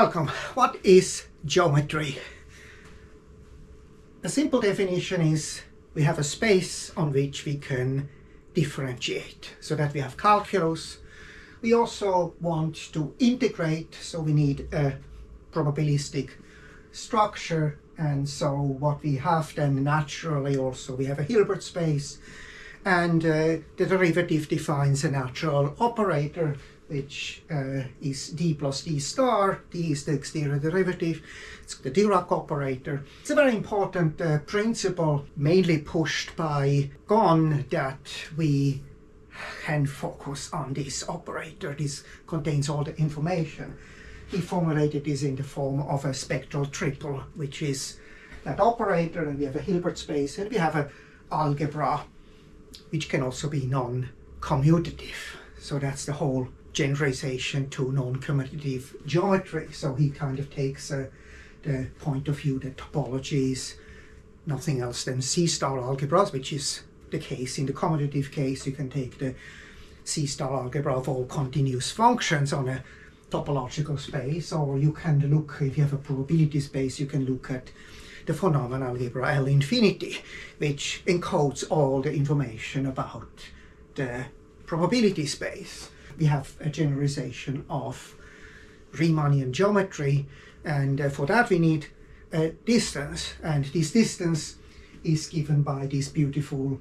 Welcome. What is geometry? A simple definition is we have a space on which we can differentiate, so that we have calculus. We also want to integrate, so we need a probabilistic structure, and so what we have then naturally also, we have a Hilbert space, and the derivative defines a natural operator which is d plus d star. D is the exterior derivative. It's the Dirac operator. It's a very important principle, mainly pushed by Ghon, that we can focus on this operator. This contains all the information. He formulated this in the form of a spectral triple, which is that operator, and we have a Hilbert space, and we have an algebra, which can also be non-commutative. So that's the whole generalization to non-commutative geometry. So he kind of takes the point of view that topology is nothing else than C-star algebras, which is the case. In the commutative case, you can take the C-star algebra of all continuous functions on a topological space, or you can look, if you have a probability space, you can look at the phenomenon algebra L infinity, which encodes all the information about the probability space. We have a generalization of Riemannian geometry, and for that we need a distance, and this distance is given by this beautiful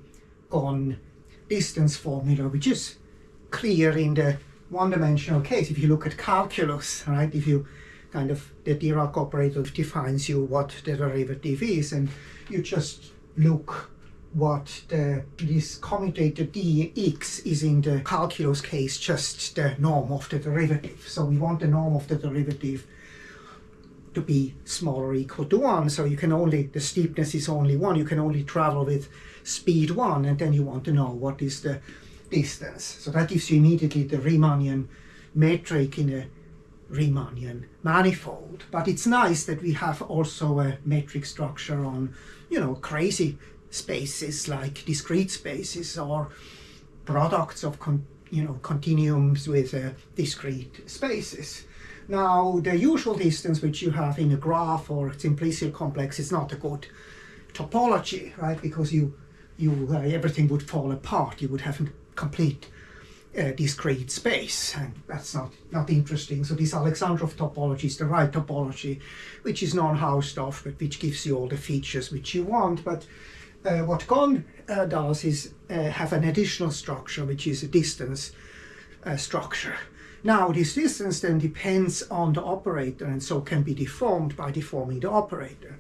Ghon distance formula, which is clear in the one-dimensional case. If you look at calculus, right, if you kind of, the Dirac operator defines you what the derivative is, and you just look what this commutator dx is in the calculus case, just the norm of the derivative. So we want the norm of the derivative to be smaller or equal to 1, so you can only, the steepness is only 1, you can only travel with speed 1, and then you want to know what is the distance. So that gives you immediately the Riemannian metric in a Riemannian manifold. But it's nice that we have also a metric structure on, you know, crazy spaces like discrete spaces, or products of continuums with discrete spaces. Now, the usual distance which you have in a graph or simplicial complex is not a good topology, right? Because everything would fall apart. You would have a complete discrete space, and that's not interesting. So this Alexandrov topology is the right topology, which is non-Hausdorff, but which gives you all the features which you want. But what Ghon does is have an additional structure, which is a distance structure. Now, this distance then depends on the operator, and so can be deformed by deforming the operator.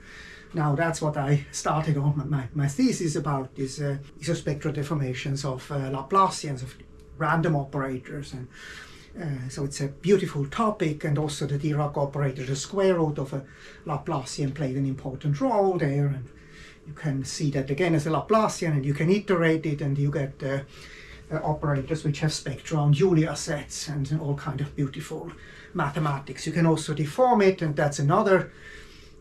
Now, that's what I started on my thesis about, is isospectral deformations of Laplacians, of random operators. And so it's a beautiful topic, and also the Dirac operator, the square root of a Laplacian, played an important role there. And you can see that again as a Laplacian, and you can iterate it, and you get operators which have spectra on Julia sets and all kind of beautiful mathematics. You can also deform it, and that's another,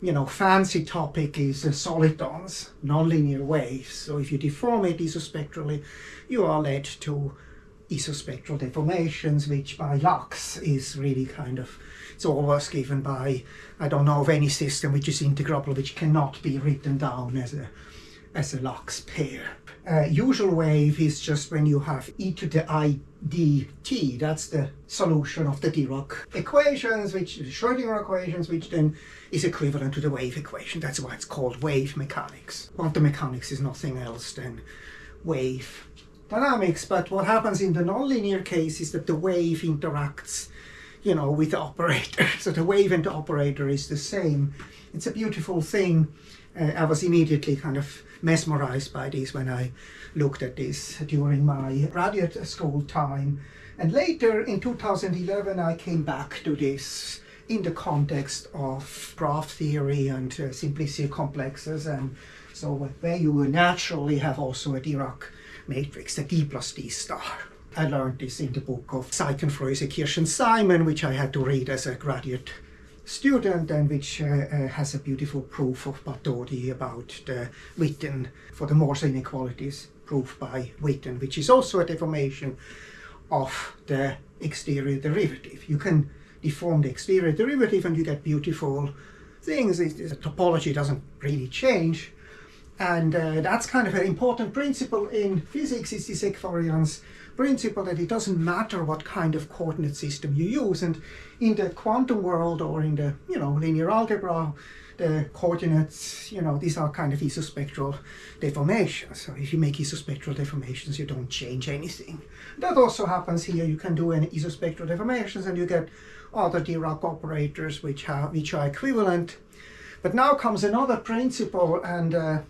you know, fancy topic, is solitons, nonlinear waves. So if you deform it isospectrally, you are led to isospectral deformations, which by Lux is really kind of, it's always given by, I don't know of any system which is integrable, which cannot be written down as a Lux pair. Usual wave is just when you have e to the I dt. That's the solution of the Dirac equations, which the Schrödinger equations, which then is equivalent to the wave equation. That's why it's called wave mechanics. Quantum mechanics is nothing else than wave dynamics. But what happens in the nonlinear case is that the wave interacts, you know, with the operator. So the wave and the operator is the same. It's a beautiful thing. I was immediately kind of mesmerized by this when I looked at this during my graduate school time. And later in 2011 I came back to this in the context of graph theory and simplicial complexes, and so where you naturally have also a Dirac matrix, the d plus d star. I learned this in the book of Seichenfröse, Kirchen-Simon, which I had to read as a graduate student, and which has a beautiful proof of Bartholdi about the Witten, for the Morse inequalities, proof by Witten, which is also a deformation of the exterior derivative. You can deform the exterior derivative and you get beautiful things. The topology doesn't really change. And that's kind of an important principle in physics, is this equivariance principle, that it doesn't matter what kind of coordinate system you use. And in the quantum world, or in the linear algebra, the coordinates, these are kind of isospectral deformations. So if you make isospectral deformations, you don't change anything. That also happens here. You can do an isospectral deformations and you get other Dirac operators which are equivalent. But now comes another principle, and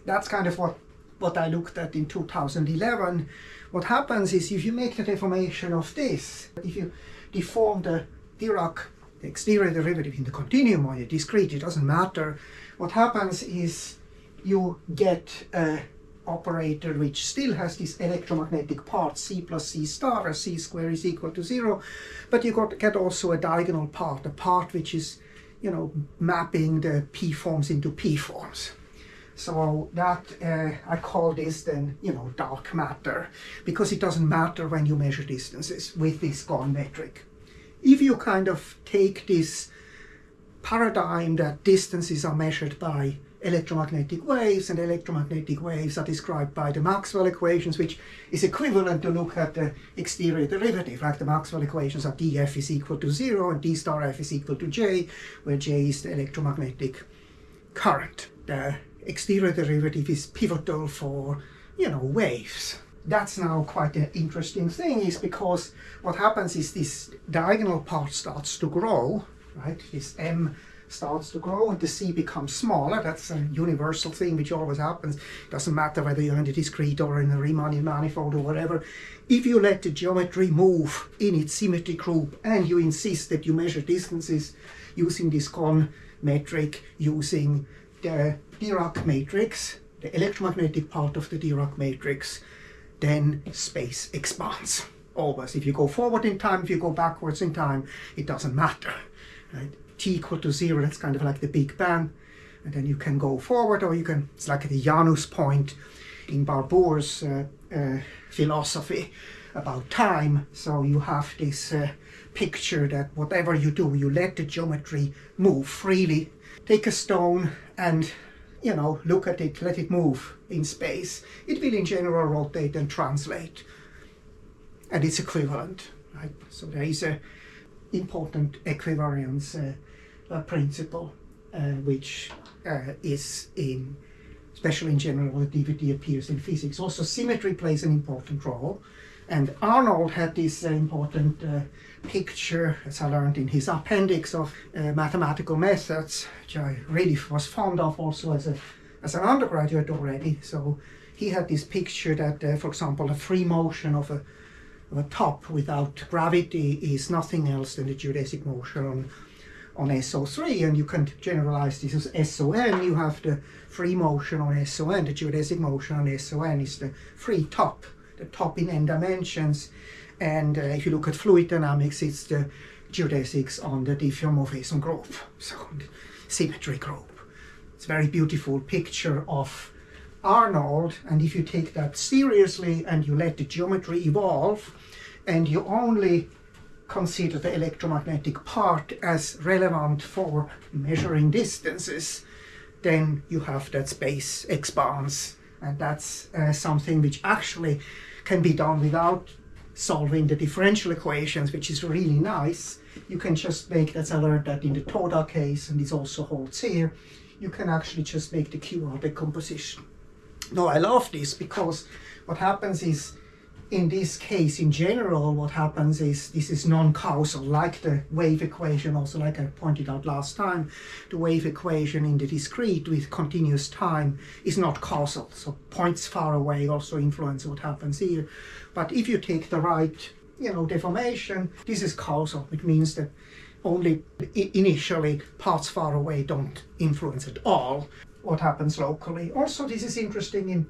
that's kind of what I looked at in 2011. What happens is, if you make the deformation of this, if you deform the Dirac, the exterior derivative in the continuum or the discrete, it doesn't matter. What happens is you get an operator which still has this electromagnetic part, C plus C star, as C squared is equal to 0, but you get also a diagonal part, a part which is, mapping the P forms into P forms. So that, I call this then, dark matter, because it doesn't matter when you measure distances with this Gon metric. If you kind of take this paradigm that distances are measured by electromagnetic waves, and electromagnetic waves are described by the Maxwell equations, which is equivalent to look at the exterior derivative. Like the Maxwell equations are df is equal to 0 and d star f is equal to j, where j is the electromagnetic current. The exterior derivative is pivotal for, waves. That's now quite an interesting thing, is because what happens is this diagonal part starts to grow, right? This m starts to grow and the c becomes smaller. That's a universal thing which always happens. It doesn't matter whether you're in a discrete or in a Riemannian manifold or whatever. If you let the geometry move in its symmetry group and you insist that you measure distances using this Gon metric, using the Dirac matrix, the electromagnetic part of the Dirac matrix, then space expands. Always. If you go forward in time, if you go backwards in time, it doesn't matter. Right? T equal to 0, that's kind of like the Big Bang. And then you can go forward, or you can, it's like the Janus point in Barbour's philosophy about time. So you have this picture that whatever you do, you let the geometry move freely. Take a stone and look at it, let it move in space. It will in general rotate and translate. And it's equivalent, right? So there is a important equivariance principle, which is especially in general relativity, appears in physics. Also symmetry plays an important role. And Arnold had this important picture, as I learned in his appendix, of mathematical methods, which I really was fond of also as an undergraduate already. So he had this picture that, for example, a free motion of a top without gravity is nothing else than the geodesic motion on SO3, and you can generalize this as SON. You have the free motion on SON, the geodesic motion on SON is the free top, the top in n dimensions. And if you look at fluid dynamics, it's the geodesics on the diffeomorphism group, so the symmetry group. It's a very beautiful picture of Arnold, and if you take that seriously and you let the geometry evolve and you only consider the electromagnetic part as relevant for measuring distances, then you have that space expands, and that's something which actually can be done without solving the differential equations, which is really nice. You can just make, as I learned that in the Toda case, and this also holds here, you can actually just make the QR decomposition. No, I love this because what happens is, in this case, in general, what happens is this is non-causal, like the wave equation, also like I pointed out last time, the wave equation in the discrete with continuous time is not causal. So points far away also influence what happens here. But if you take the right, deformation, this is causal. It means that only initially parts far away don't influence at all what happens locally. Also, this is interesting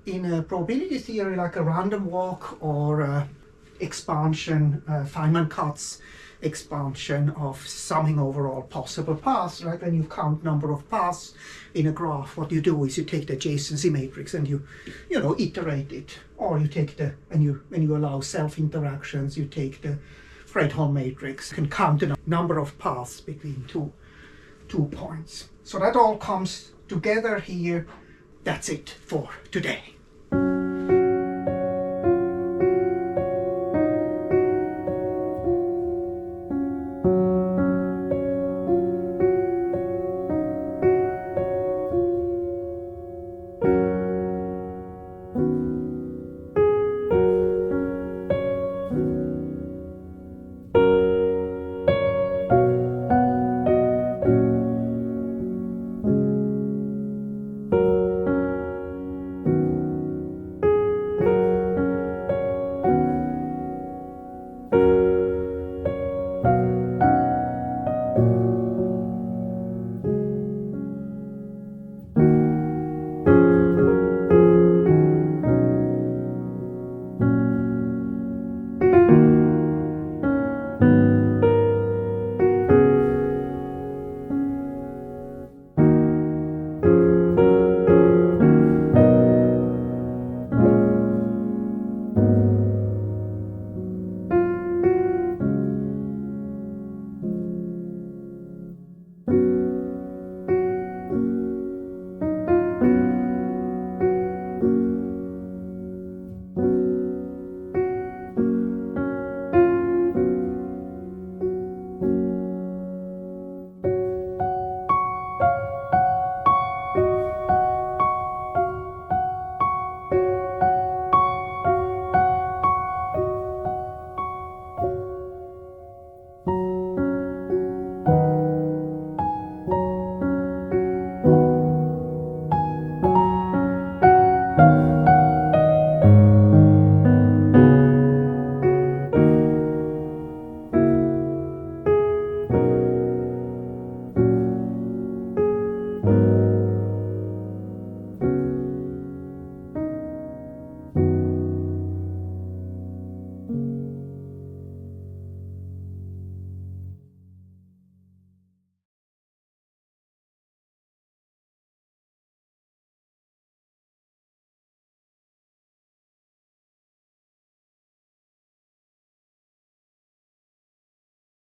in a probability theory, like a random walk or expansion, Feynman-Katz expansion of summing over all possible paths. Like when you count number of paths in a graph, what you do is you take the adjacency matrix and you iterate it, or you take when you allow self interactions, you take the Fredholm matrix. You can count the number of paths between two points. So that all comes together here. That's it for today.